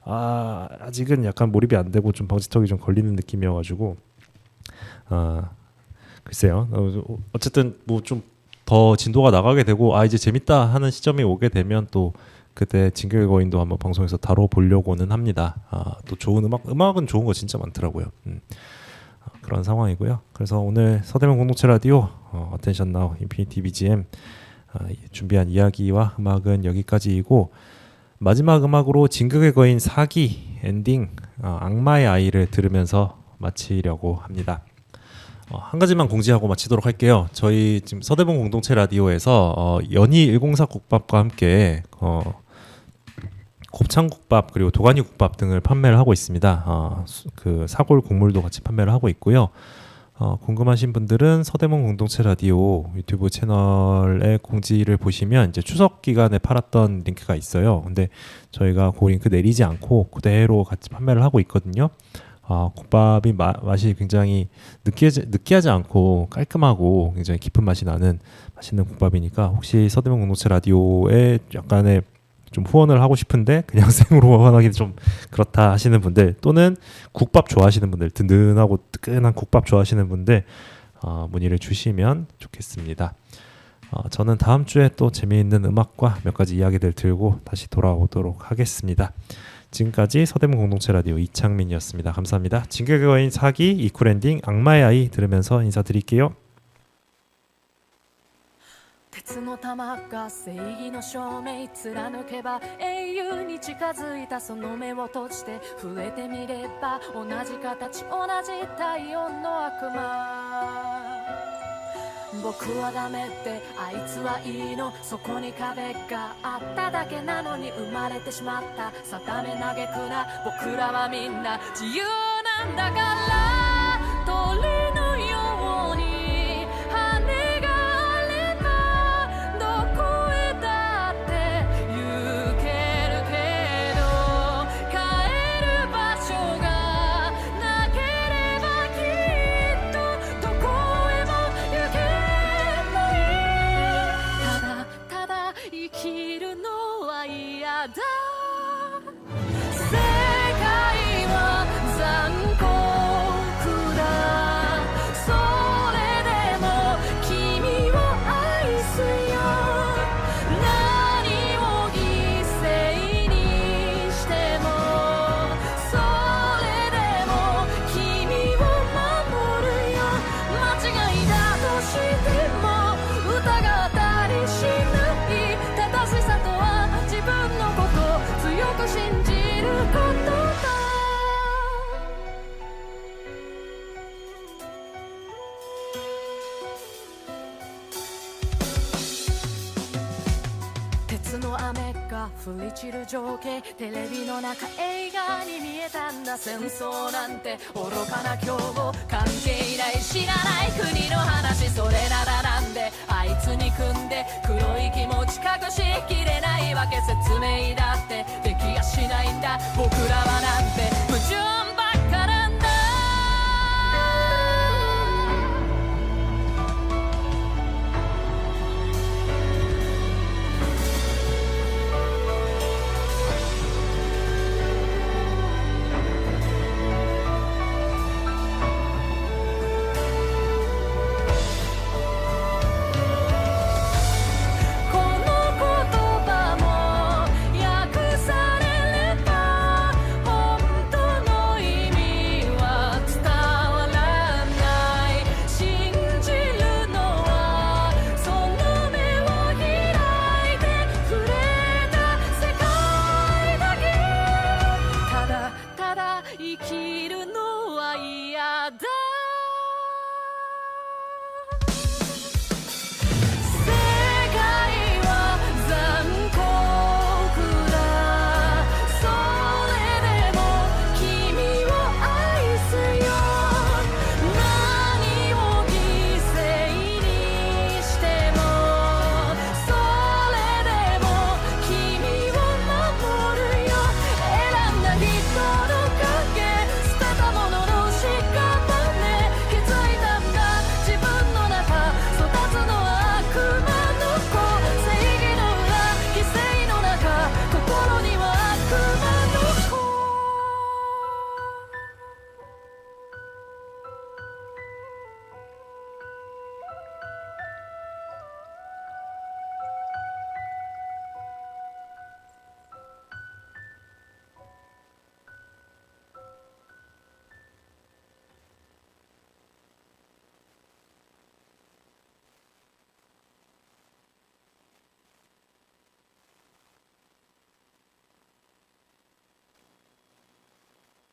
아직은 약간 몰입이 안 되고 좀 방지턱이 좀 걸리는 느낌이어가지고 글쎄요. 어쨌든 뭐 좀 더 진도가 나가게 되고 이제 재밌다 하는 시점이 오게 되면 또 그때 진격의 거인도 한번 방송에서 다뤄보려고는 합니다. 또 좋은 음악은 좋은 거 진짜 많더라고요. 그런 상황이고요. 그래서 오늘 서대문 공동체 라디오 어텐션 나우 인피니티 BGM 준비한 이야기와 음악은 여기까지이고 마지막 음악으로 진격의 거인 4기 엔딩 악마의 아이를 들으면서 마치려고 합니다. 한 가지만 공지하고 마치도록 할게요. 저희 지금 서대문 공동체 라디오에서 연희 104 국밥과 함께 곱창국밥 그리고 도가니국밥 등을 판매를 하고 있습니다. 그 사골 국물도 같이 판매를 하고 있고요. 궁금하신 분들은 서대문 공동체 라디오 유튜브 채널의 공지를 보시면 이제 추석 기간에 팔았던 링크가 있어요. 근데 저희가 그 링크 내리지 않고 그대로 같이 판매를 하고 있거든요. 국밥이 맛이 굉장히 느끼하지 않고 깔끔하고 굉장히 깊은 맛이 나는 맛있는 국밥이니까 혹시 서대문 공동체 라디오에 약간의 좀 후원을 하고 싶은데 그냥 생으로 후원하기 좀 그렇다 하시는 분들 또는 국밥 좋아하시는 분들 든든하고 뜨끈한 국밥 좋아하시는 분들 문의를 주시면 좋겠습니다. 저는 다음 주에 또 재미있는 음악과 몇 가지 이야기들 들고 다시 돌아오도록 하겠습니다. 지금까지 서대문 공동체 라디오 이창민이었습니다. 감사합니다. 진격의 거인 4기 이쿨엔딩 악마의 아이 들으면서 인사드릴게요. 鉄の玉が正義の証明貫けば英雄に近づいたその目を閉じて触れてみれば同じ形同じ体温の悪魔僕はダメってあいつはいいのそこに壁があっただけなのに生まれてしまった定め嘆くな僕らはみんな自由なんだから鳥のように羽があればどこへだって行けるけど帰る場所がなければきっとどこへも行けないただ生きるのは嫌だ世界は残酷だそれでも君を愛すよ何を犠牲にしてもそれでも君を守るよ間違いだとしても疑ったりしない正しさとは自分のこと強く信じることだ鉄の雨が降り散る情景テレビの中映画に見えたんだ戦争なんて愚かな凶暴関係ない知らない国の話それならなんであいつに組んで黒い気持ち隠しきれないわけ説明だってできやしないんだ僕らはなん